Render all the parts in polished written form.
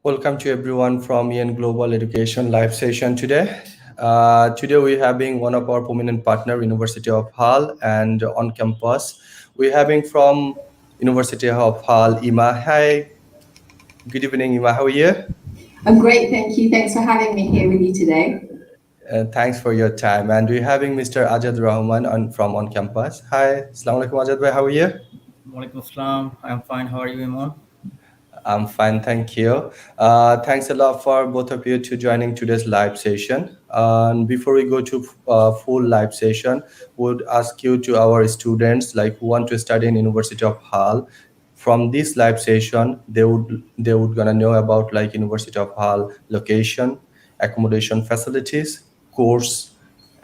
Welcome to everyone from EN Global Education live session today. Today we're having one of our prominent partner, University of Hull, and on campus we're having from University of Hull, Ima. Hi, good evening, Ima. How are you? I'm great, thank you. Thanks for having me here with you today. Thanks for your time. And we're having Mr. Ajad Rahman from on campus. Hi, Assalamu alaikum, Ajad bhai. How are you? Walaikum Assalam. I'm fine. How are you, Imran? I'm fine, thank you. Thanks a lot for both of you to joining today's live session. And before we go to full live session, would ask you to our students like who want to study in University of Hull. From this live session, they would gonna know about like University of Hull location, accommodation facilities, course,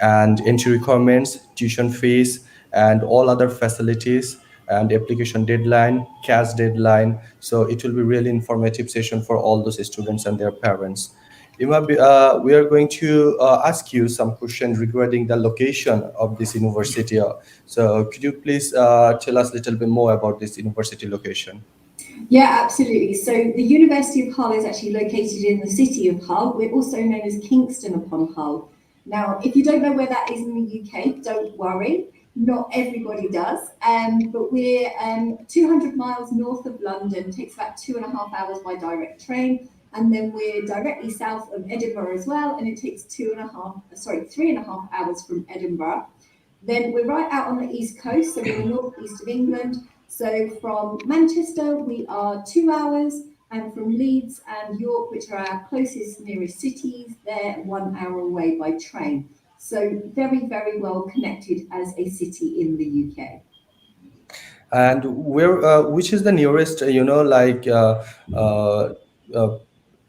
and entry requirements, tuition fees, and all other facilities, and application deadline, CAS deadline. So it will be really informative session for all those students and their parents. Ima, we are going to ask you some questions regarding the location of this university. So could you please tell us a little bit more about this university location? Yeah, absolutely. So the University of Hull is actually located in the city of Hull. We're also known as Kingston upon Hull. Now, if you don't know where that is in the UK, don't worry. Not everybody does, but we're 200 miles north of London. Takes about 2.5 hours by direct train, and then we're directly south of Edinburgh as well, and it takes 3.5 hours from Edinburgh. Then we're right out on the east coast, so we're the northeast of England. So from Manchester, we are 2 hours, and from Leeds and York, which are our closest nearest cities, they're 1 hour away by train. So very, very well connected as a city in the UK. And where, which is the nearest, uh, uh,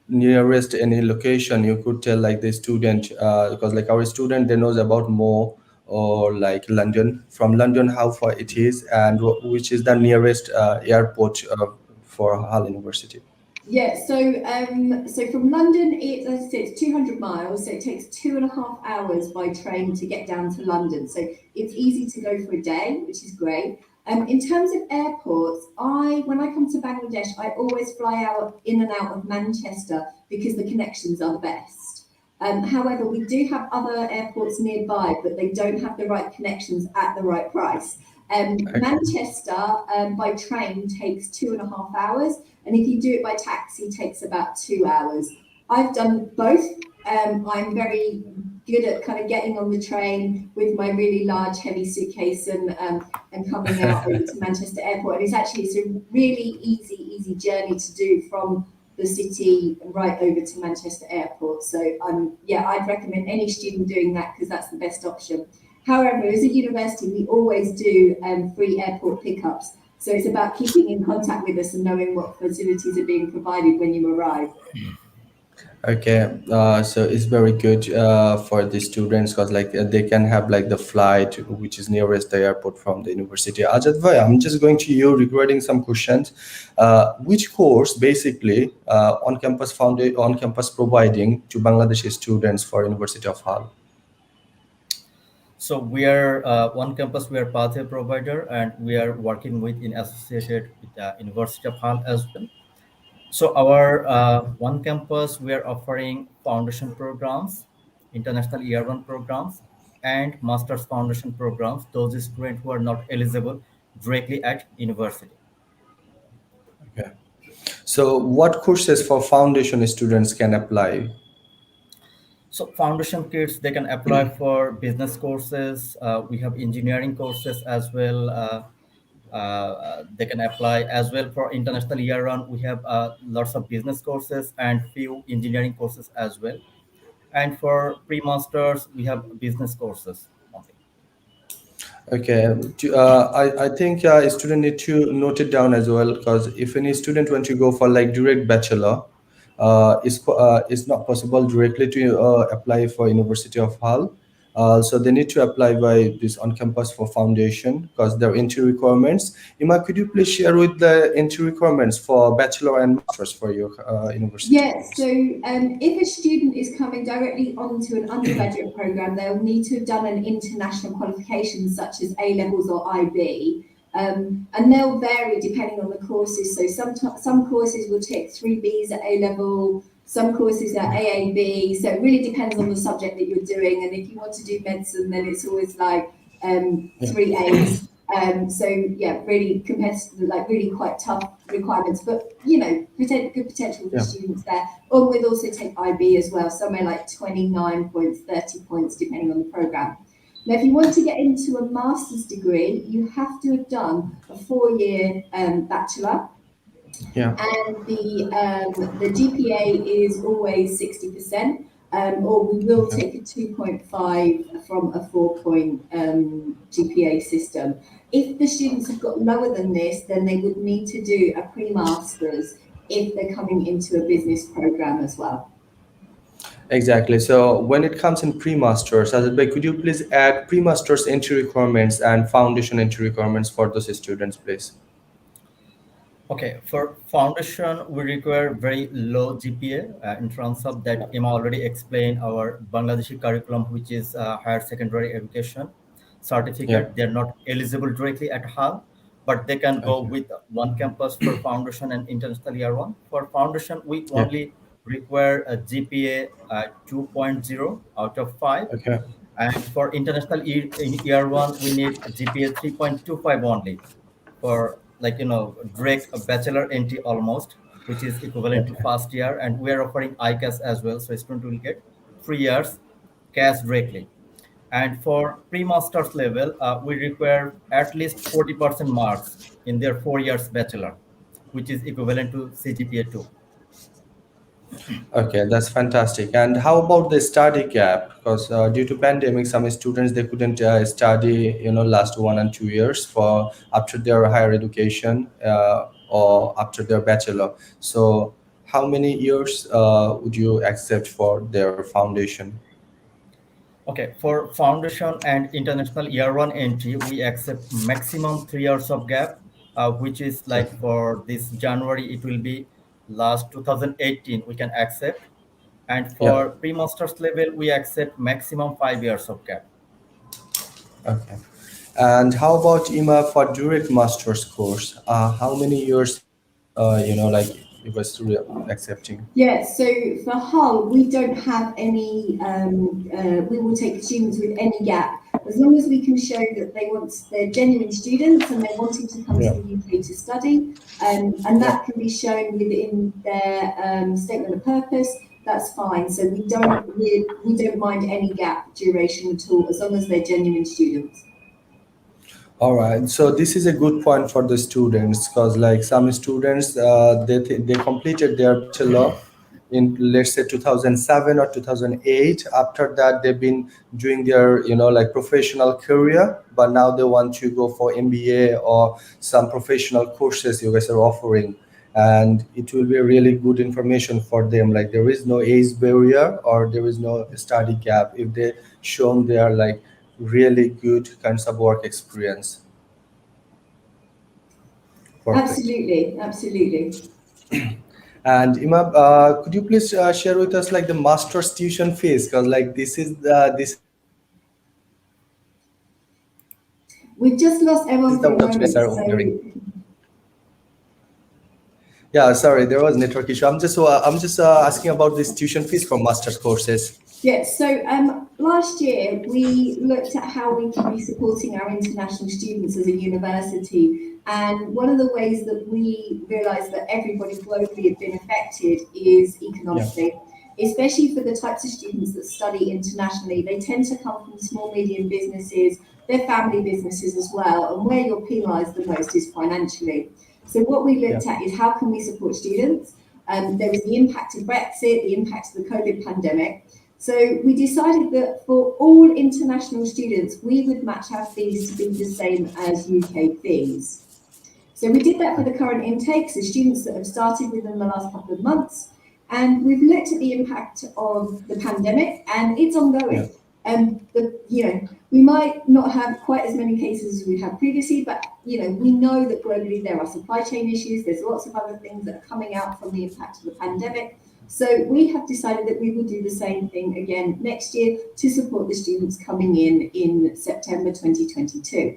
nearest any location you could tell like the student, because like our student they knows about more, or like London, from London how far it is, and which is the nearest airport for Hull University. Yeah, so from London, as I said, it's 200 miles, so it takes 2.5 hours by train to get down to London. So it's easy to go for a day, which is great. In terms of airports, when I come to Bangladesh, I always fly out in and out of Manchester because the connections are the best. However, we do have other airports nearby, but they don't have the right connections at the right price. Okay. Manchester by train takes 2.5 hours, and if you do it by taxi, it takes about 2 hours. I've done both. I'm very good at kind of getting on the train with my really large, heavy suitcase and coming out over to Manchester Airport. And it's a really easy journey to do from the city right over to Manchester Airport. So yeah, I'd recommend any student doing that because that's the best option. However, as a university, we always do free airport pickups. So it's about keeping in contact with us and knowing what facilities are being provided when you arrive. Okay, so it's very good for the students because like they can have like the flight which is nearest the airport from the university. Ajat bhai, I'm just going to you regarding some questions. Which course basically on campus providing to Bangladeshi students for University of Hull? So we are one campus. We are pathway provider, and we are working with in associated with the University of Hull as well. So our one campus, we are offering foundation programs, international year one programs, and master's foundation programs. Those students who are not eligible directly at university. Okay. So what courses for foundation students can apply? So foundation kids, they can apply for business courses. We have engineering courses as well. They can apply as well for international year round. We have lots of business courses and few engineering courses as well. And for pre-masters, we have business courses only. Okay, I think a student need to note it down as well because if any student want to go for like direct bachelor, it's not possible directly to apply for University of Hull. So they need to apply by this on campus for foundation because there are entry requirements. Ima, could you please share with the entry requirements for bachelor and masters for your university, Yes, so please? if a student is coming directly onto an undergraduate program, they'll need to have done an international qualification such as A levels or IB, and they'll vary depending on the courses. So some courses will take 3Bs at A level, some courses are AAB. So it really depends on the subject that you're doing. And if you want to do medicine, then it's always like Yeah. 3As. So yeah, really competitive, like really quite tough requirements, but good potential for Yeah. students there. Or we'll also take IB as well, somewhere like 29 points, 30 points, depending on the program. Now, if you want to get into a master's degree, you have to have done a 4-year bachelor, Yeah. and the GPA is always 60%, or we will Okay. take a 2.5 from a 4-point GPA system. If the students have got lower than this, then they would need to do a pre-masters if they're coming into a business program as well. Exactly. So when it comes in pre-masters, Azad bhai, could you please add pre-masters entry requirements and foundation entry requirements for those students, please? Okay, for foundation, we require very low GPA in terms of that. Emma already explained our Bangladeshi curriculum, which is higher secondary education Yeah. certificate. They're not eligible directly at HAL, but they can go Okay. with one campus for foundation and international year one. For foundation, we Yeah. only require a GPA 2.0 out of 5. Okay. And for international in year one, we need a GPA 3.25 only for, like, direct a bachelor entry almost, which is equivalent to Okay. first year. And we are offering ICAS as well. So student will get 3 years CAS directly. And for pre-master's level, we require at least 40% marks in their 4 years bachelor, which is equivalent to CGPA 2. Okay, that's fantastic. And how about the study gap? Because due to pandemic, some students they couldn't study, last 1 and 2 years for after their higher education or after their bachelor. So, how many years would you accept for their foundation? Okay, for foundation and international year one entry, we accept maximum 3 years of gap, which is like Okay. for this January, it will be last 2018, we can accept. And Yeah. for pre-master's level, we accept maximum 5 years of gap. Okay. And how about IMA for direct master's course? How many years, like you were still accepting? Yeah, so for Hull, we don't have any, we will take students with any gap, as long as we can show that they're genuine students and they're wanting to come to Yeah. the UK to study, and Yeah. that can be shown within their statement of purpose, that's fine. So we don't mind any gap duration at all, as long as they're genuine students. All right. So this is a good point for the students because, like, some students, they completed their bachelor in, let's say, 2007 or 2008. After that, they've been doing their, like, professional career, but now they want to go for MBA or some professional courses you guys are offering. And it will be really good information for them. Like, there is no age barrier or there is no study gap if they shown their, like, really good kinds of work experience. Perfect. Absolutely, absolutely. And Imam, could you please share with us like the master's tuition fees? Because like this is the one of the main concern for the students. We've just lost everyone for a Students moment, are so very. Yeah, sorry, there was network issue. I'm just asking about this tuition fees for master's courses. yes, so last year we looked at how we can be supporting our international students as a university. And one of the ways that we realised that everybody globally had been affected is Yeah. economically, especially for the types of students that study internationally. They tend to come from small, medium businesses, their family businesses as well. And where you're penalised the most is financially. So what we Yeah. looked at is how can we support students? There was the impact of Brexit, the impact of the COVID pandemic. So we decided that for all international students, we would match our fees to be the same as UK fees. So we did that for the current intake, so students that have started within the last couple of months. And we've looked at the impact of the pandemic, and it's Yeah. ongoing. We might not have quite as many cases as we had previously, but we know that globally there are supply chain issues. There's lots of other things that are coming out from the impact of the pandemic. So we have decided that we will do the same thing again next year to support the students coming in September 2022.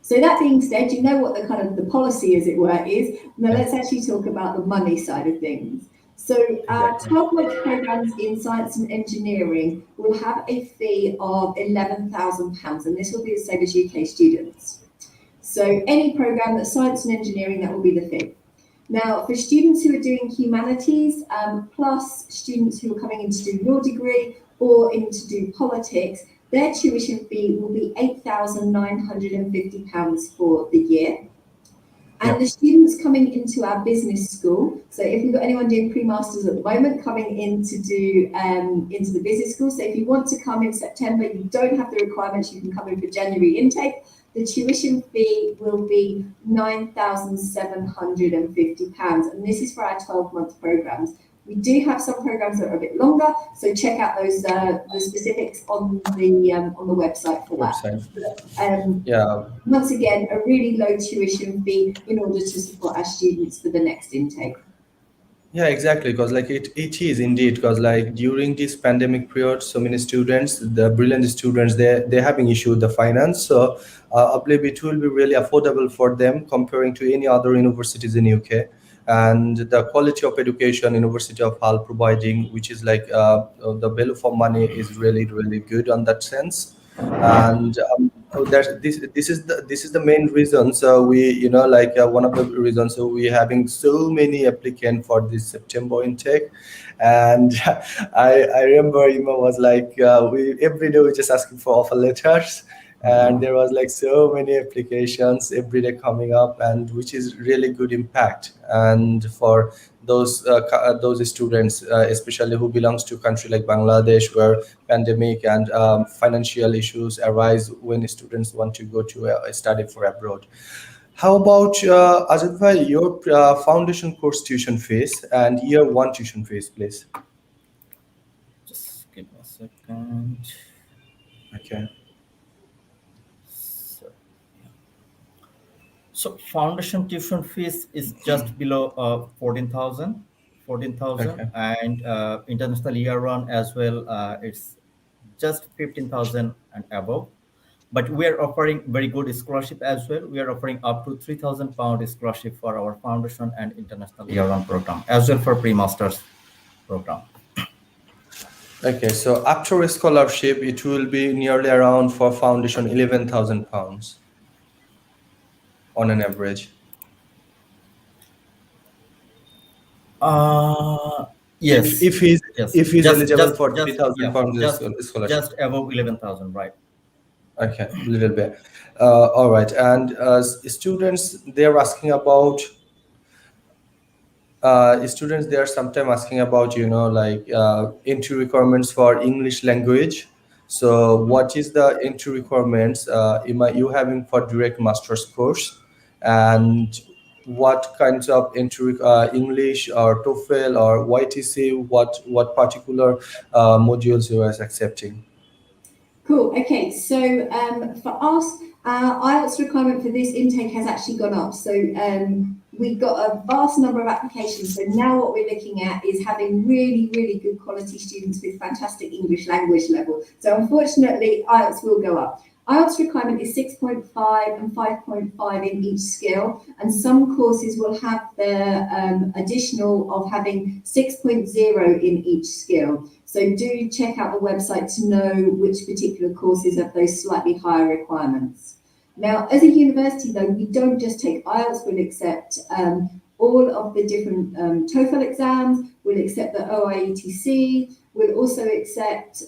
So that being said, you know what the kind of the policy, as it were, is. Now let's actually talk about the money side of things. So our Exactly. 12-month programs in science and engineering will have a fee of £11,000, and this will be the same as UK students. So any program that's science and engineering, that will be the fee. Now, for students who are doing humanities, plus students who are coming in to do law degree or in to do politics, their tuition fee will be £8,950 for the year. And Yeah. the students coming into our business school, so if we've got anyone doing pre-masters at the moment coming in to do into the business school, so if you want to come in September, you don't have the requirements, you can come in for January intake. The tuition fee will be £9,750, and this is for our 12-month programs. We do have some programs that are a bit longer, so check out those the specifics on the website for that. Website. Um, Yeah. Once again, a really low tuition fee in order to support our students for the next intake. Yeah, exactly. Because like it is indeed because like during this pandemic period, so many students, the brilliant students, they're having issue with the finance. So I believe it will be really affordable for them comparing to any other universities in UK. and the quality of education University of Hull providing, which is like the value for money is really really good on that sense. And this is the main reason. So we, like one of the reasons, so we having so many applicant for this September intake. And I remember Ima was like, we every day we just asking for offer letters, and there was like so many applications every day coming up, and which is really good impact. And for those students, especially who belongs to a country like Bangladesh, where pandemic and financial issues arise when students want to go to study for abroad. How about Azad bhai, your foundation course tuition fees and year one tuition fees, please? Just give me a second. Okay. So, so foundation tuition fees is just below 14,000, Okay. and international year one as well. It's just 15,000 and above. But we are offering very good scholarship as well. We are offering up to £3,000 scholarship for our foundation and international year one program, as well for pre-masters program. Okay, so after a scholarship, it will be nearly around for foundation £11,000 on an average. Uh, If yes, if he's yes, if he's just eligible just for three just thousand yeah, pounds just scholarship. just above 11,000, right? Okay, little bit. All right, and students they're asking about students they are sometimes asking about, like entry requirements for English language. So what is the entry requirements you having for direct master's course, and what kinds of entry English or TOEFL or YTC, what particular modules you are accepting? Cool. Okay, so for us, our IELTS requirement for this intake has actually gone up. So we got a vast number of applications. So now what we're looking at is having really, really good quality students with fantastic English language level. So unfortunately, IELTS will go up. IELTS requirement is 6.5 and 5.5 in each skill, and some courses will have the additional of having 6.0 in each skill. So do check out the website to know which particular courses have those slightly higher requirements. Now, as a university, though, we don't just take IELTS, we'll accept all of the different TOEFL exams, we'll accept the OIETC, we'll also accept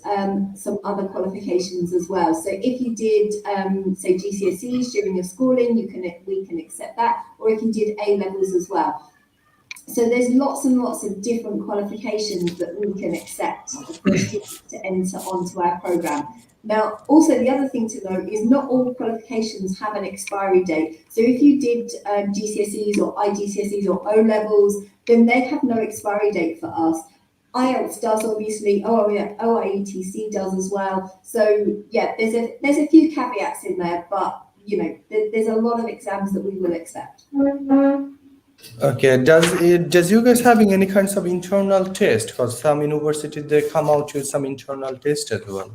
some other qualifications as well. So if you did, say, GCSEs during your schooling, we can accept that, or if you did A levels as well. So there's lots and lots of different qualifications that we can accept for students to enter onto our program. Now, also the other thing to note is not all qualifications have an expiry date. So if you did GCSEs or IGCSEs or O levels, then they have no expiry date for us. IELTS does, obviously. Oh yeah, OIETC does as well. So yeah, there's a few caveats in there, but there's a lot of exams that we will accept. Okay, does you guys having any kinds of internal test? Because some universities they come out with some internal test as well.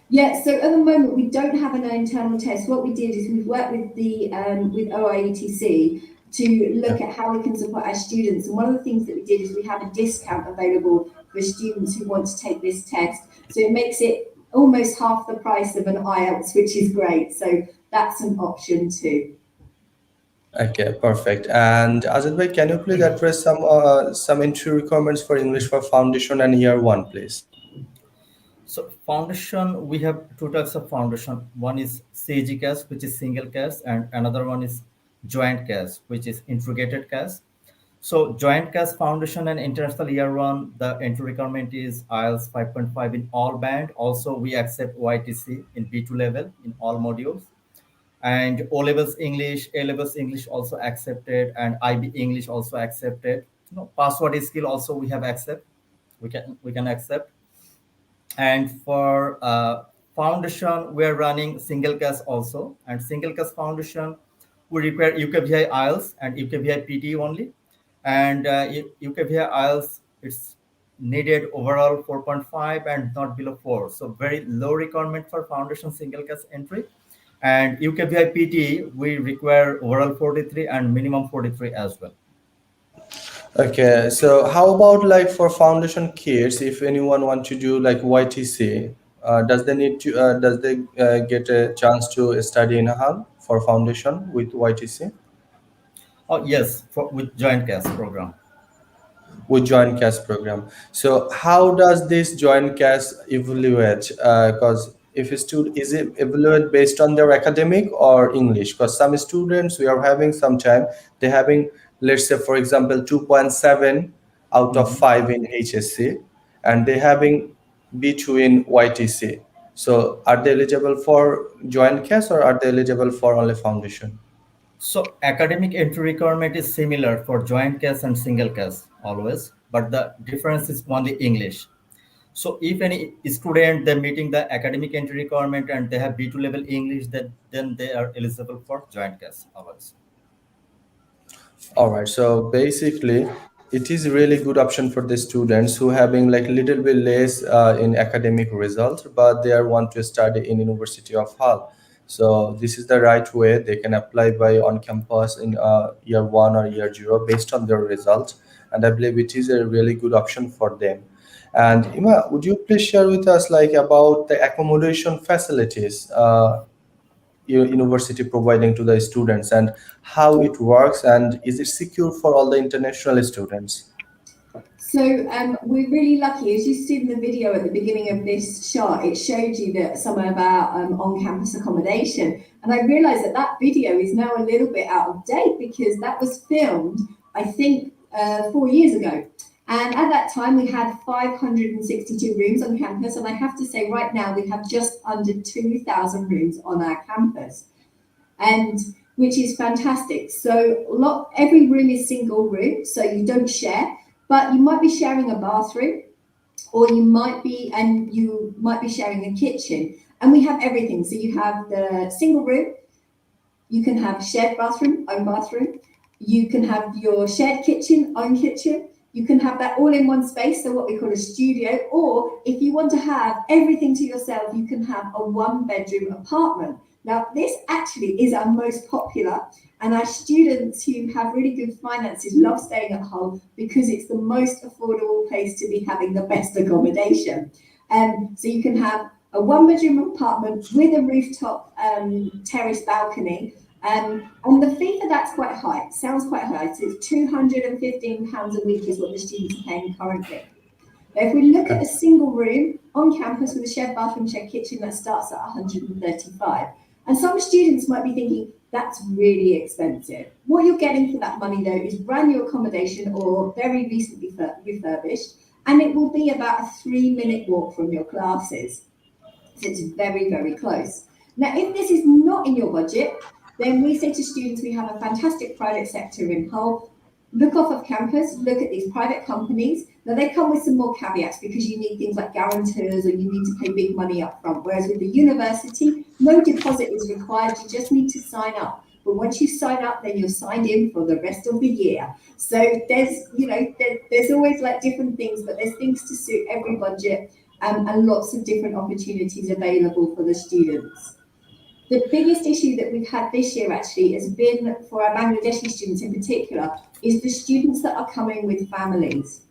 Yeah, so at the moment we don't have an internal test. What we did is we've worked with the with OIETC to look at how we can support our students. And one of the things that we did is we have a discount available for students who want to take this test. So it makes it almost half the price of an IELTS, which is great. So that's an option too. Okay, perfect. And Azad bhai, can you please address some entry requirements for English for foundation and year one, please? So foundation, we have two types of foundation. One is CAS, which is single CAS, and another one is joint CAS, which is integrated CAS. So joint CAS foundation and international year one, the entry requirement is IELTS 5.5 in all band. Also, we accept YTC in B2 level in all modules. And O levels English, A levels English also accepted, and IB English also accepted. Password skill also we have accept. We can accept. And for foundation, we are running single CAS also. And single CAS foundation, we require UKVI IELTS and UKVI PT only. And UKVI IELTS, it's needed overall 4.5 and not below 4. So very low requirement for foundation single CAS entry. And UKVI PT, we require overall 43 and minimum 43 as well. Okay, so how about like for foundation kids, if anyone want to do like YTC, does they get a chance to study in Hall for foundation with YTC? Oh yes, with joint CAS program. With joint CAS program. So how does this joint CAS evaluate? Because if a student is it evaluate based on their academic or English? Because some students we are having sometime they having, let's say for example 2.7 out of Mhm. 5 in HSC, and they having B2 in YTC. So are they eligible for joint CAS or are they eligible for only foundation? So academic entry requirement is similar for joint CAS and single CAS always, but the difference is only English. So if any student they're meeting the academic entry requirement and they have B2 level English, then they are eligible for joint CAS always. All right. So basically, it is really good option for the students who having like little bit less in academic results, but they are want to study in University of Hull. So this is the right way they can apply by on campus in year one or year zero based on their results, and I believe it is a really good option for them. And Ima, would you please share with us like about the accommodation facilities? University providing to the students and how it works and is it secure for all the international students? So we're really lucky. As you see in the video at the beginning of this shot, it showed you that some about on-campus accommodation. And I realised that that video is now a little bit out of date because that was filmed, I think, 4 years ago. And at that time, we had 562 rooms on campus. And I have to say, right now, we have just under 2,000 rooms on our campus, and which is fantastic. So every room is single room, so you don't share, but you might be sharing a bathroom, or you might be sharing a kitchen. And we have everything. So you have the single room, you can have shared bathroom, own bathroom. You can have your shared kitchen, own kitchen. You can have that all in one space, so what we call a studio. Or if you want to have everything to yourself, you can have a one-bedroom apartment. Now, this actually is our most popular, and our students who have really good finances love staying at home because it's the most affordable place to be having the best accommodation. So you can have a one-bedroom apartment with a rooftop terrace balcony. And the fee for that's quite high. It sounds quite high. So it's £215 a week is what the students are paying currently. But if we look at a single room on campus with a shared bathroom, shared kitchen, that starts at 135. And some students might be thinking, that's really expensive. What you're getting for that money, though, is brand new accommodation or very recently refurbished, and it will be about a 3-minute walk from your classes. So it's very, very close. Now, if this is not in your budget, then we say to students, we have a fantastic private sector in Hull. Look off of campus, look at these private companies. Now, they come with some more caveats because you need things like guarantors or you need to pay big money up front. Whereas with the university, no deposit is required. You just need to sign up. But once you sign up, then you're signed in for the rest of the year. So there's always like different things, but there's things to suit every budget, and lots of different opportunities available for the students. The biggest issue that we've had this year actually has been for our Bangladeshi students in particular is the students that are coming with families.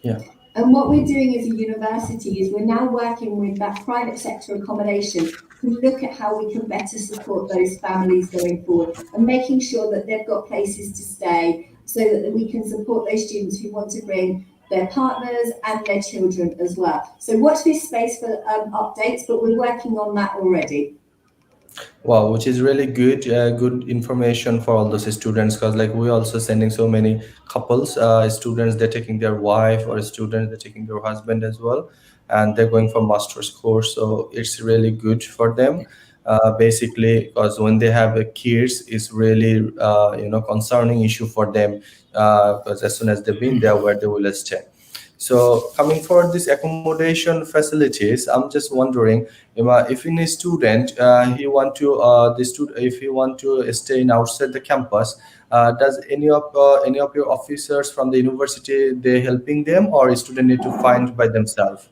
Yeah. And what we're doing as a university is we're now working with that private sector accommodation to look at how we can better support those families going forward and making sure that they've got places to stay so that we can support those students who want to bring their partners and their children as well. So watch this space for updates, but we're working on that already. Wow, which is really good information for all those students because like we also sending so many couples, students they're taking their wife or students they're taking their husband as well, and they're going for master's course. So it's really good for them, basically because when they have a kids, it's really concerning issue for them because as soon as they've been there, where they will stay. So coming for these accommodation facilities, I'm just wondering, if in a student he want to if he want to stay in outside the campus, does any of your officers from the university they helping them or student need to find by themselves?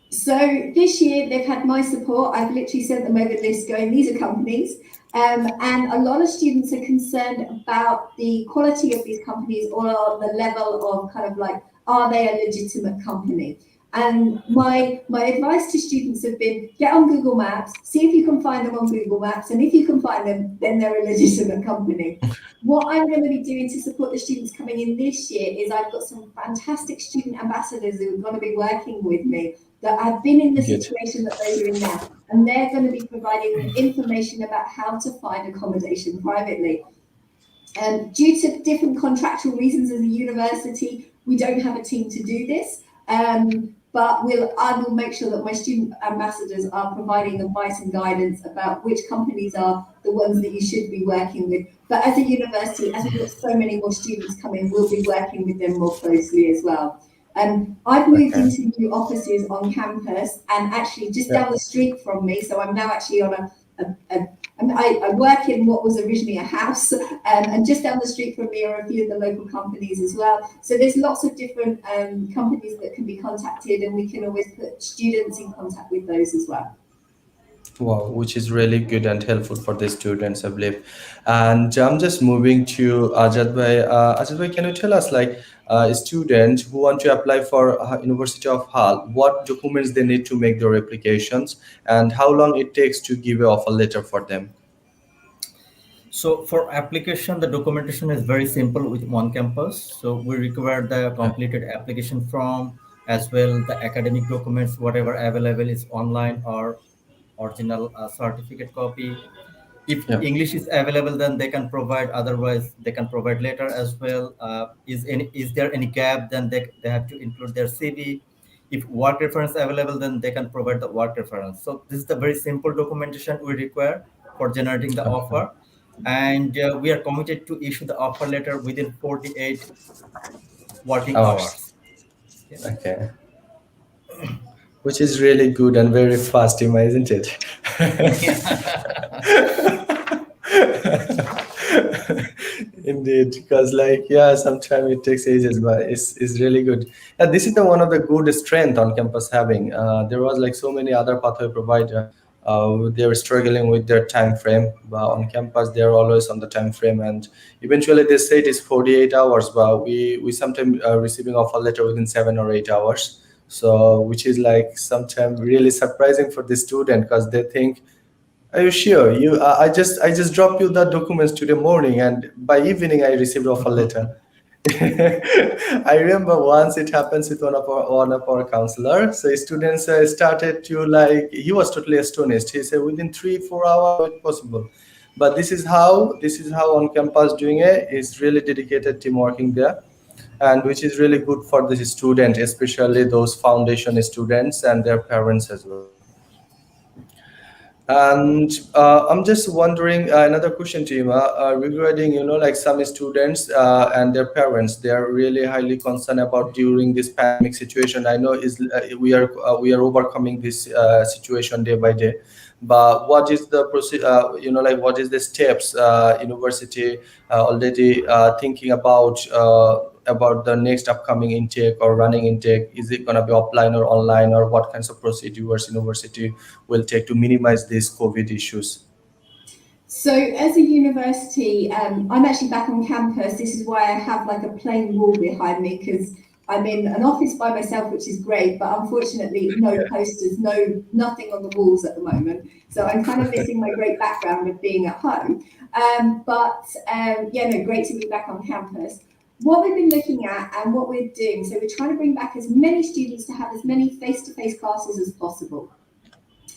So this year they've had my support. I've literally sent them over the list going, these are companies. And a lot of students are concerned about the quality of these companies or the level of kind of like, are they a legitimate company? And my advice to students have been, get on Google Maps, see if you can find them on Google Maps, and if you can find them, then they're a legitimate company. What I'm going to be doing to support the students coming in this year is I've got some fantastic student ambassadors who are going to be working with me that have been in the Good. situation that they're in now. And they're going to be providing information about how to find accommodation privately. Due to different contractual reasons as a university, we don't have a team to do this. But I will make sure that my student ambassadors are providing advice and guidance about which companies are the ones that you should be working with. But as a university, as we've got so many more students coming, we'll be working with them more closely as well. I've moved Okay. into new offices on campus and actually just Yeah. down the street from me. So I'm now actually on I work in what was originally a house, and just down the street from me are a few of the local companies as well. So there's lots of different companies that can be contacted, and we can always put students in contact with those as well. Wow, which is really good and helpful for the students, I believe. And I'm just moving to Ajad Bhai. Ajad Bhai, can you tell us, like, students who want to apply for University of Hull, what documents they need to make their applications, and how long it takes to give a offer letter for them? So for application, the documentation is very simple with one campus. So we require the Yeah. completed application form as well the academic documents, whatever available is online or original certificate copy. If Yeah. English is available, then they can provide. Otherwise, they can provide later as well. Is there any gap? Then they have to include their CV. If work reference available, then they can provide the work reference. So this is the very simple documentation we require for generating the Okay. offer, and we are committed to issue the offer letter within 48 working Hours. hours. Okay. Okay. Which is really good and very fast, Ima, isn't it? Indeed, because like yeah, sometimes it takes ages, but it's really good. Yeah, this is the one of the good strength on campus having. There was like so many other pathway provider. They were struggling with their time frame, but on campus they are always on the time frame, and eventually they say it is 48 hours, but we sometimes receiving offer letter within 7 or 8 hours. So which is like sometimes really surprising for the student because they think, are you sure? I just dropped you the documents today morning, and by evening I received offer letter. I remember once it happens with one of our counselor. So students started to like he was totally astonished. He said within 3-4 hours it's possible, but this is how on campus doing it is really dedicated team working there, and which is really good for the student, especially those foundation students and their parents as well. And I'm just wondering another question to you, regarding like some students and their parents. They are really highly concerned about during this pandemic situation. I know is we are overcoming this situation day by day. But what is the like what is the steps university already thinking about the next upcoming intake or running intake? Is it going to be offline or online, or what kinds of procedures university will take to minimize these COVID issues? So as a university, I'm actually back on campus. This is why I have like a plain wall behind me, because I'm in an office by myself, which is great, but unfortunately no posters, nothing on the walls at the moment. So I'm kind of missing my great background of being at home. Yeah, no, great to be back on campus. What we've been looking at and what we're doing, so we're trying to bring back as many students to have as many face-to-face classes as possible.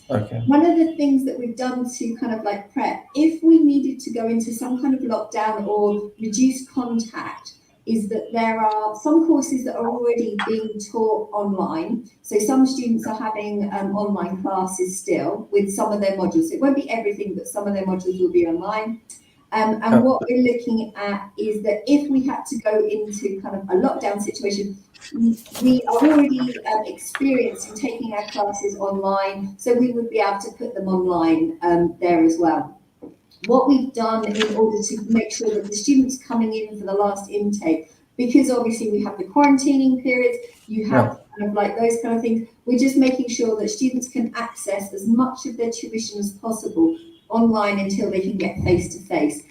Okay. One of the things that we've done to kind of like prep, if we needed to go into some kind of lockdown or reduced contact, is that there are some courses that are already being taught online. So some students are having online classes still with some of their modules. It won't be everything, but some of their modules will be online. And what we're looking at is that if we had to go into kind of a lockdown situation, we are already experienced in taking our classes online, so we would be able to put them online there as well. What we've done in order to make sure that the students coming in for the last intake, because obviously we have the quarantining periods, you have kind of like those kind of things, we're just making sure that students can access as much of their tuition as possible online until they can get face-to-face.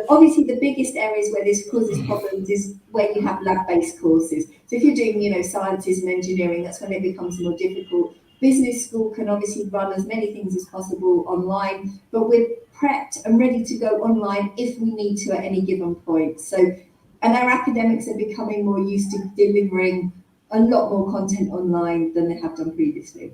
Obviously the biggest areas where this causes problems is where you have lab-based courses. So if you're doing, sciences and engineering, that's when it becomes more difficult. Business school can obviously run as many things as possible online, but we're prepped and ready to go online if we need to at any given point. So, and our academics are becoming more used to delivering a lot more content online than they have done previously.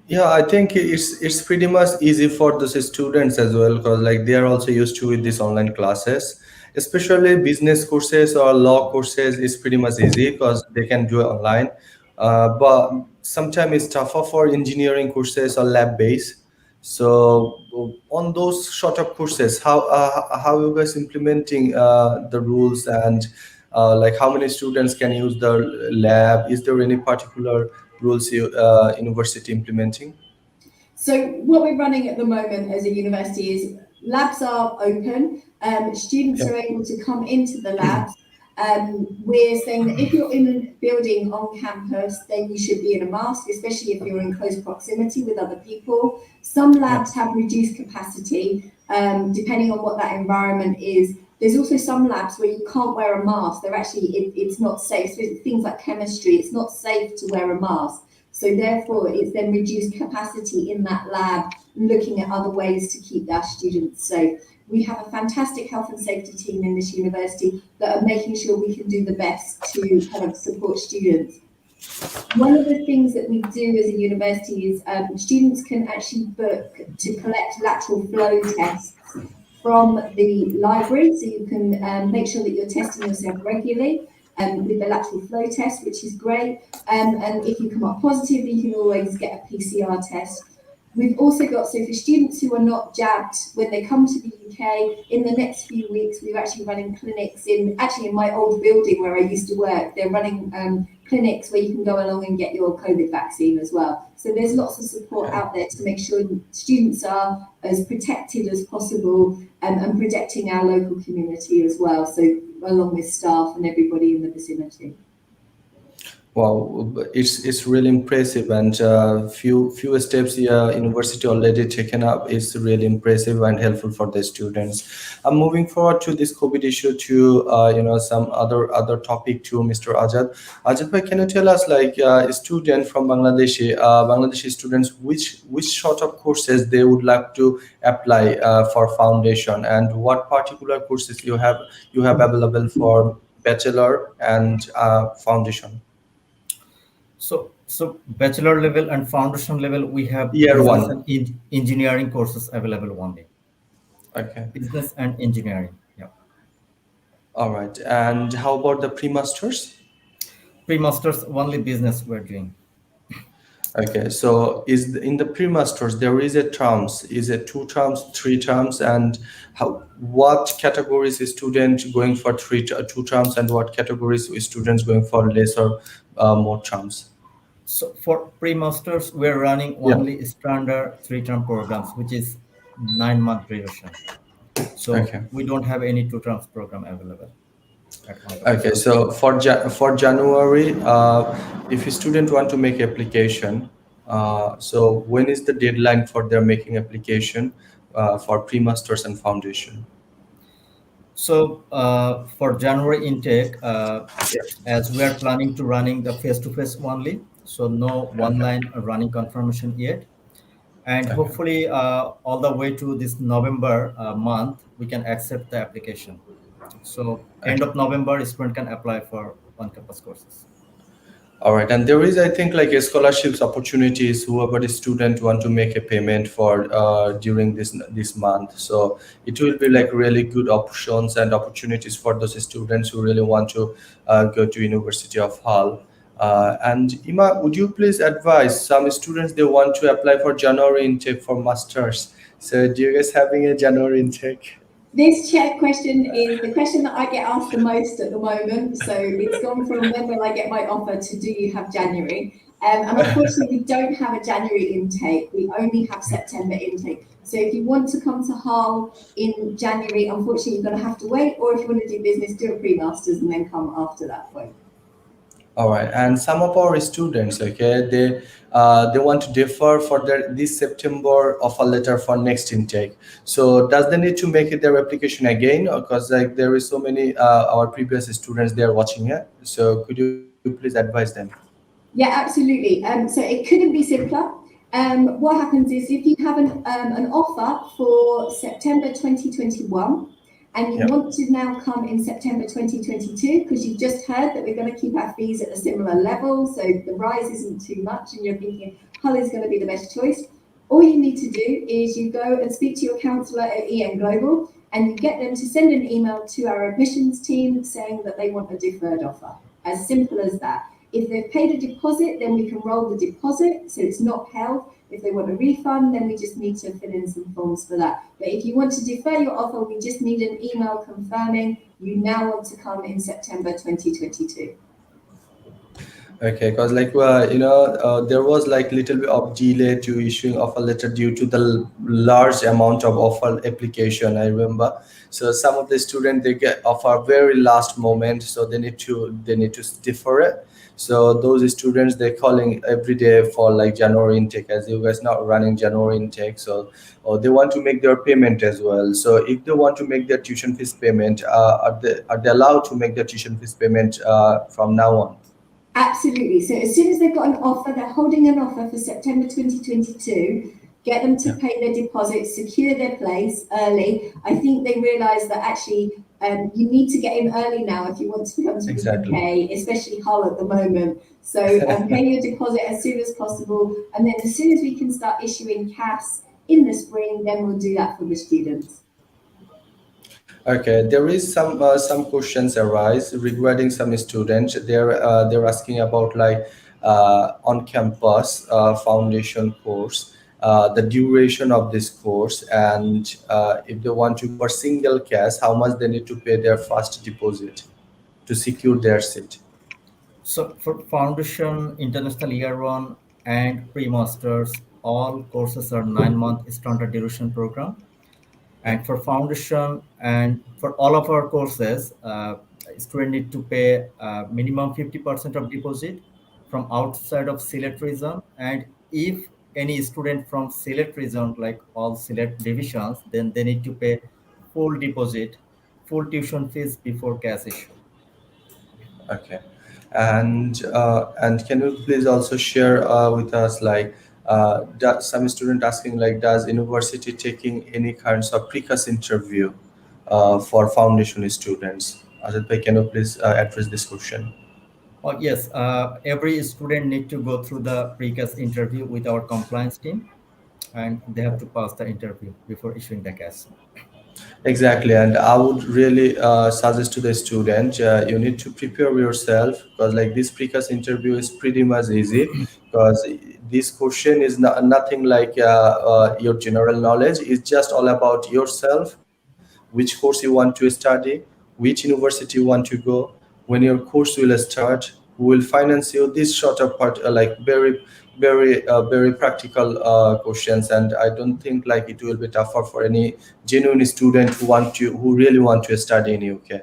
Yeah, I think it's pretty much easy for those students as well, because like they are also used to with these online classes, especially business courses or law courses is pretty much easy because they can do it online. But sometimes it's tougher for engineering courses or lab based. So on those short of courses, how you guys implementing the rules, and like how many students can use the lab? Is there any particular rules you university implementing? So what we're running at the moment as a university is labs are open. Students Yeah. are able to come into the labs. We're saying that if you're in a building on campus, then you should be in a mask, especially if you're in close proximity with other people. Some Yeah. labs have reduced capacity, depending on what that environment is. There's also some labs where you can't wear a mask. They're actually, it's not safe. So things like chemistry, it's not safe to wear a mask. So therefore, it's then reduced capacity in that lab, looking at other ways to keep our students safe. We have a fantastic health and safety team in this university that are making sure we can do the best to kind of support students. One of the things that we do as a university is students can actually book to collect lateral flow tests from the library, so you can make sure that you're testing yourself regularly with the lateral flow test, which is great. And if you come up positive, you can always get a PCR test. We've also got, so for students who are not jabbed, when they come to the UK, in the next few weeks, we're actually running clinics in my old building where I used to work. They're running clinics where you can go along and get your COVID vaccine as well. So there's lots of support out there to make sure students are as protected as possible and protecting our local community as well. So along with staff and everybody in the vicinity. Wow, it's really impressive, and few steps university already taken up is really impressive and helpful for the students. I'm moving forward to this COVID issue to some other topic to Mr. Ajad. Ajad, bhai, can you tell us like a student from Bangladeshi students which sort of courses they would like to apply for foundation, and what particular courses you have available for bachelor and foundation? So bachelor level and foundation level, we have Year business one. and engineering courses available only. Okay. Business and engineering. Yeah. All right. And how about the pre-masters? Pre-masters only business we're doing. Okay. So in the pre-masters there is a terms? Is it two terms, three terms, and what categories is student going for two terms, and what categories is students going for less or more terms? So for pre-masters, we're running Yeah. only standard three-term programs, which is 9 month duration. So Okay. we don't have any two-terms program available at my Okay, campus. so for January, if a student want to make application, so when is the deadline for their making application for pre-masters and foundation? So for January intake, Yeah. as we are planning to running the face-to-face only, so no Okay. one-line running confirmation yet. And Okay. hopefully all the way to this November month, we can accept the application. So end Okay. of November, student can apply for on-campus courses. All right, and there is, I think, like a scholarships opportunities. Whoever the student want to make a payment for during this month, so it will be like really good options and opportunities for those students who really want to go to University of Hull. And Ima, would you please advise some students they want to apply for January intake for masters? So, do you guys having a January intake? This chat question is the question that I get asked the most at the moment. So it's gone from when will I get my offer to do you have January? And unfortunately, we don't have a January intake. We only have September intake. So if you want to come to Hull in January, unfortunately, you're going to have to wait. Or if you want to do business, do a pre-masters and then come after that point. All right, and some of our students, okay, they want to defer for their this September offer letter for next intake. So does they need to make it their application again, because like there is so many our previous students they are watching it. So could you please advise them? Yeah, absolutely. So it couldn't be simpler. What happens is if you have an offer for September 2021 and you Yeah, want to now come in September 2022, because you've just heard that we're going to keep our fees at a similar level, so the rise isn't too much, and you're thinking Hull is going to be the best choice, all you need to do is you go and speak to your counsellor at EN Global and you get them to send an email to our admissions team saying that they want a deferred offer. As simple as that. If they've paid a deposit, then we can roll the deposit so it's not held. If they want a refund, then we just need to fill in some forms for that. But if you want to defer your offer, we just need an email confirming you now want to come in September 2022. okay, because like there was like little bit of delay to issuing offer letter due to the large amount of offer application. I remember. So some of the students they get offer very last moment, so they need to defer it. So those students they're calling every day for like January intake, as you guys not running January intake. So or they want to make their payment as well. So if they want to make their tuition fees payment, are they allowed to make their tuition fees payment from now on? Absolutely. So as soon as they've got an offer, they're holding an offer for September 2022, get them to Yeah, pay their deposit, secure their place early. I think they realise that actually you need to get in early now if you want to come to the exactly. UK, especially Hull at the moment. So pay your deposit as soon as possible. And then as soon as we can start issuing CAS in the spring, then we'll do that for the students. Okay, there is some questions arise regarding some students. They're asking about like on campus foundation course, the duration of this course, and if they want to for single cash, how much they need to pay their first deposit to secure their seat. So for foundation, international year one, and pre-masters, all courses are 9-month standard duration program. Yeah. And for foundation and for all of our courses, student need to pay minimum 50% of deposit from outside of select region. And if any student from select region, like all select divisions, then they need to pay full deposit, full tuition fees before cash issue. Okay, and can you please also share with us like some student asking like does university taking any kinds of precast interview for foundation students? Ajit bhai, can you please address this question? Oh, yes, every student need to go through the pre-CAS interview with our compliance team, and they have to pass the interview before issuing the CAS. Exactly, and I would really suggest to the student you need to prepare yourself because like this precast interview is pretty much easy because this question is nothing like your general knowledge. It's just all about yourself, which course you want to study, which university you want to go, when your course will start, who will finance you. This sort of part, like very practical questions, and I don't think like it will be tougher for any genuine student who really want to study in UK.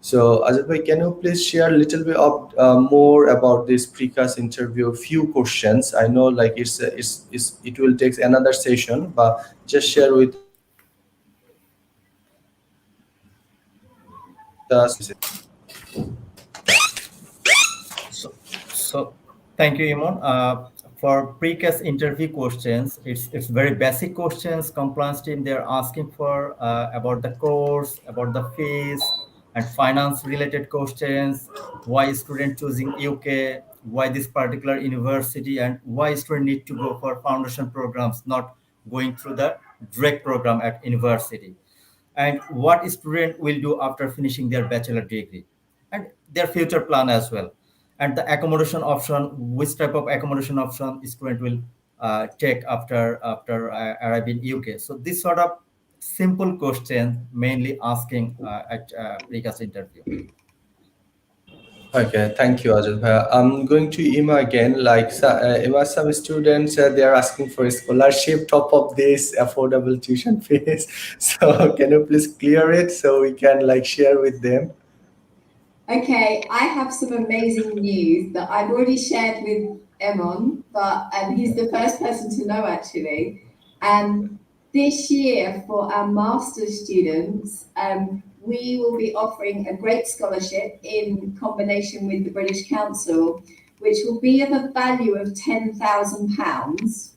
So, Ajit bhai, can you please share a little bit of more about this precast interview? Few questions. I know, like it will take another session, but just share with us like So thank you, Imon. For pre-CAS interview questions, it's very basic questions. Compliance team they're asking for about the course, about the fees, and finance related questions. Why student choosing UK? Why this particular university? And why student need to go for foundation programs, not going through the direct program at university? And what student will do after finishing their bachelor degree and their future plan as well, and the accommodation option, which type of accommodation option student will take after arriving UK. So this sort of simple question mainly asking at pre-CAS interview. Okay, thank you, Ajit bhai. I'm going to Ima again. Like Ima, some students they are asking for a scholarship top of this affordable tuition fees. So can you please clear it so we can like share with them? Okay, I have some amazing news that I've already shared with Emon, but he's the first person to know actually. This year, for our master's students, we will be offering a great scholarship in combination with the British Council, which will be of a value of £10,000.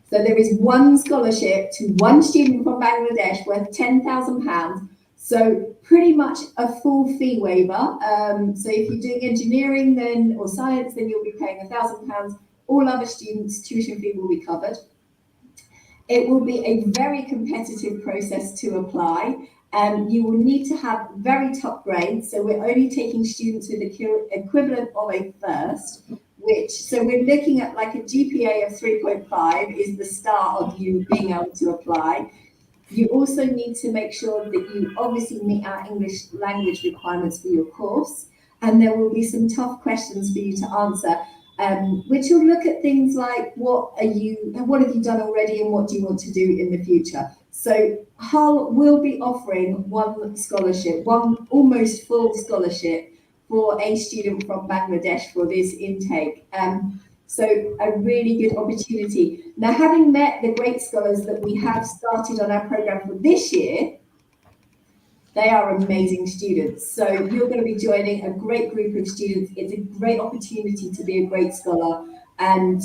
So there is one scholarship to one student from Bangladesh worth £10,000. So pretty much a full fee waiver. So if you're doing engineering then or science, then you'll be paying £1,000. All other students' tuition fee will be covered. It will be a very competitive process to apply. You will need to have very top grades. So we're only taking students with the equivalent of a first, so we're looking at like a GPA of 3.5 is the start of you being able to apply. You also need to make sure that you obviously meet our English language requirements for your course, and there will be some tough questions for you to answer, which will look at things like what have you done already, and what do you want to do in the future. So Hull will be offering one scholarship, one almost full scholarship for a student from Bangladesh for this intake. So a really good opportunity. Now, having met the great scholars that we have started on our program for this year, they are amazing students. So you're going to be joining a great group of students. It's a great opportunity to be a great scholar. And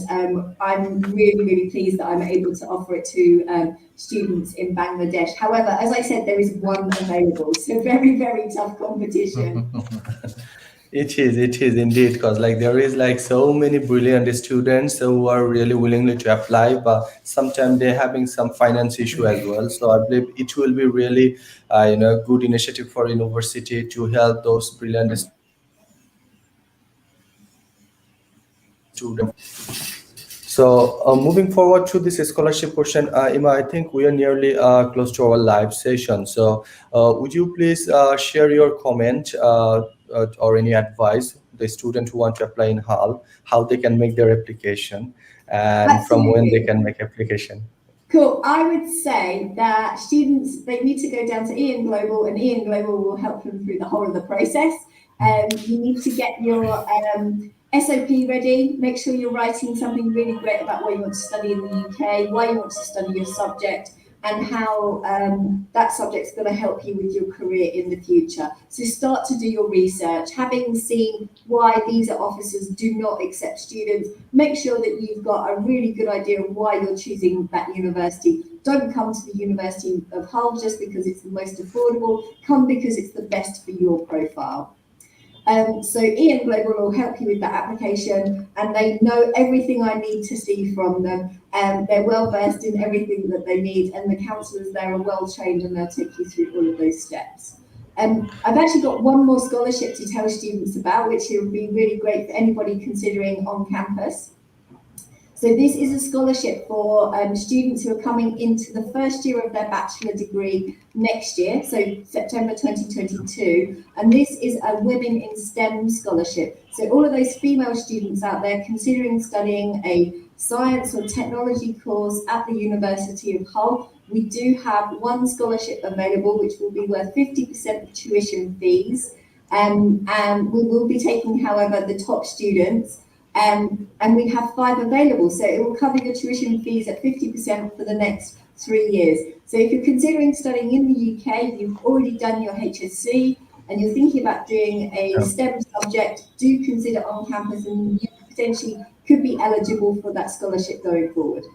I'm really, really pleased that I'm able to offer it to students in Bangladesh. However, as I said, there is one available. So very, very tough competition. It is indeed, because like there is like so many brilliant students who are really willingly to apply, but sometimes they're having some finance issue as well. So I believe it will be really, good initiative for university to help those brilliant students. So moving forward to this scholarship question, Ima, I think we are nearly close to our live session. So would you please share your comment or any advice the student who want to apply in Hull, how they can make their application, and from when they Absolutely. can make application? Cool. I would say that students, they need to go down to Ian Global, and Ian Global will help them through the whole of the process. You need to get your SOP ready. Make sure you're writing something really great about why you want to study in the UK, why you want to study your subject, and how that subject's going to help you with your career in the future. So start to do your research. Having seen why visa officers do not accept students, make sure that you've got a really good idea of why you're choosing that university. Don't come to the University of Hull just because it's the most affordable. Come because it's the best for your profile. So Ian Global will help you with that application, and they know everything I need to see from them. They're well versed in everything that they need, and the counsellors there are well trained, and they'll take you through all of those steps. I've actually got one more scholarship to tell students about, which will be really great for anybody considering on campus. So this is a scholarship for students who are coming into the first year of their bachelor degree next year, so September 2022. And this is a Women in STEM scholarship. So all of those female students out there considering studying a science or technology course at the University of Hull, we do have one scholarship available, which will be worth 50% of tuition fees. And we will be taking, however, the top students. And we have 5 available. So it will cover your tuition fees at 50% for the next 3 years. So if you're considering studying in the UK, you've already done your HSC, and you're thinking about doing a STEM subject, do consider on campus, and you potentially could be eligible for that scholarship going forward.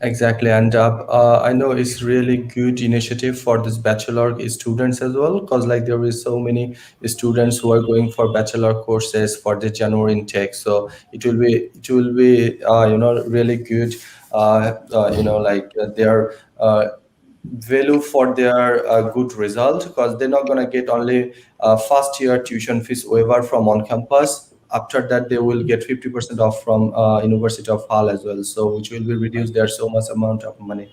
Exactly, and I know it's really good initiative for this bachelor students as well, because like there is so many students who are going for bachelor courses for the January intake. So it will be really good, their value for their good result, because they're not going to get only first year tuition fees waiver from on campus. After that they will get 50% off from University of Hull as well, so which will be reduced their so much amount of money.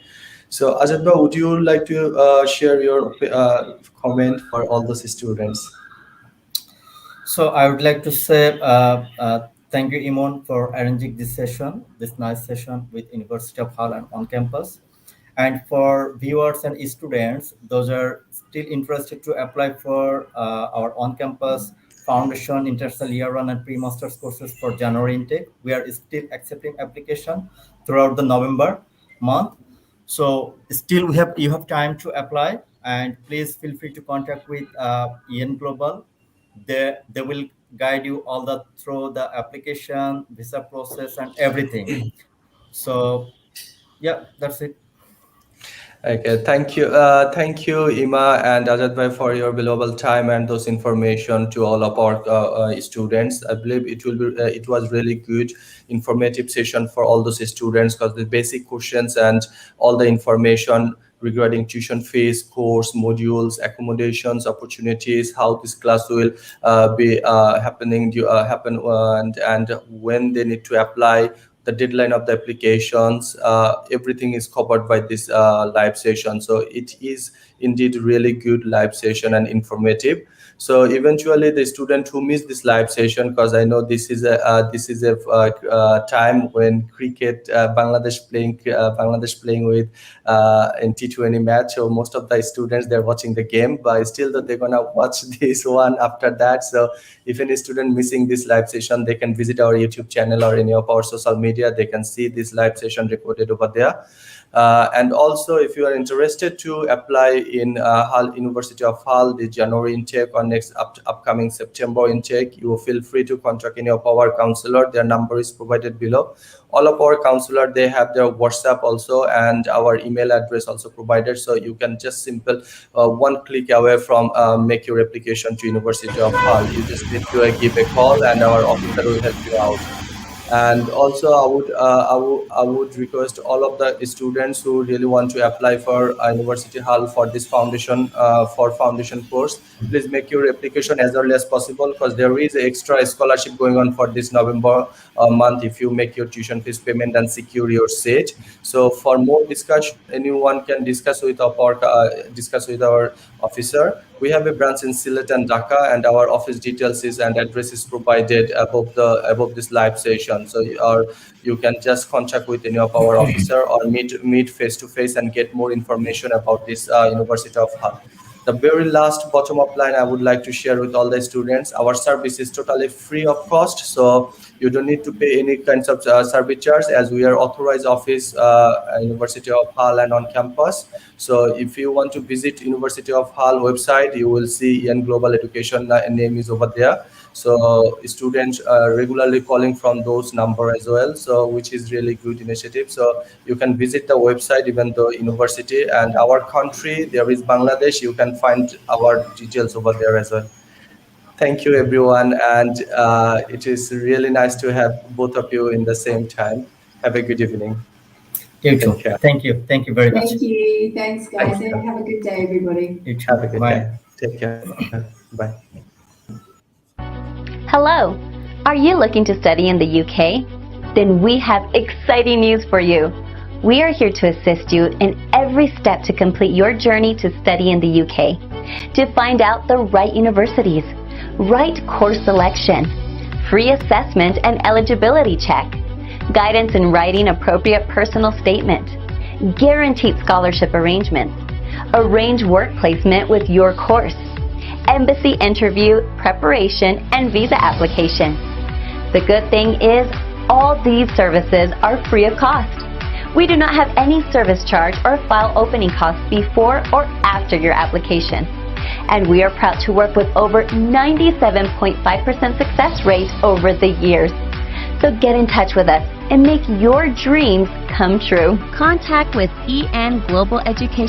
So Ajadba, would you like to share your comment for all those students? So I would like to say thank you, Imon, for arranging this session, this nice session with University of Hull and on campus. And for viewers and students, those are still interested to apply for our on-campus foundation, international year one and pre-masters courses for January intake. We are still accepting application throughout the November month. So still you have time to apply, and please feel free to contact with EN Global. They will guide you all the through the application, visa process, and everything. So yeah, that's it. Okay, thank you, Ima and Ajad bhai, for your valuable time and those information to all of our students. I believe it was really good, informative session for all those students because the basic questions and all the information regarding tuition fees, course, modules, accommodations, opportunities, how this class will be happen and when they need to apply, the deadline of the applications, everything is covered by this live session. So it is indeed really good live session and informative. So eventually the student who missed this live session, because I know this is a time when cricket, Bangladesh playing with in T20 match. So most of the students, they're watching the game, but still that they're gonna watch this one after that. So if any student missing this live session, they can visit our YouTube channel or any of our social media. They can see this live session recorded over there. And also, if you are interested to apply in Hull University of Hull, the January intake or next upcoming September intake, you feel free to contact any of our counselor. Their number is provided below. All of our counselor, they have their WhatsApp also, and our email address also provided. So you can just simple one click away from make your application to University of Hull. You just need to give a call, and our officer will help you out. And also I would request all of the students who really want to apply for University Hall for this foundation course, please make your application as early as possible, because there is extra scholarship going on for this November month if you make your tuition fees payment and secure your seat. So for more discussion, anyone can discuss with our officer. We have a branch in Sylhet and Dhaka, and our office details and address is provided above this live session. So you can just contact with any of our officer or meet face to face and get more information about this University of Hull. The very last bottom up line I would like to share with all the students: our service is totally free of cost, so you don't need to pay any kinds of service charge, as we are authorized office University of Hull and on campus. So if you want to visit University of Hull website, you will see EN Global Education name is over there. So students are regularly calling from those number as well, so which is really good initiative. So you can visit the website, even though university and our country, there is Bangladesh, you can find our details over there as well. Thank you, everyone, and it is really nice to have both of you in the same time. Have a good evening. You too. Take care. Thank you very much. Thank you. Thanks, guys. Thank you. And have a good day, everybody. You too. Have a good Bye. day. Take care. Bye. Hello! Are you looking to study in the UK? Then we have exciting news for you. We are here to assist you in every step to complete your journey to study in the UK, to find out the right universities, right course selection, free assessment and eligibility check, guidance in writing appropriate personal statement, guaranteed scholarship arrangements, arrange work placement with your course, embassy interview, preparation, and visa application. The good thing is, all these services are free of cost. We do not have any service charge or file opening costs before or after your application. And we are proud to work with over 97.5% success rate over the years. So get in touch with us and make your dreams come true. Contact with EN Global Education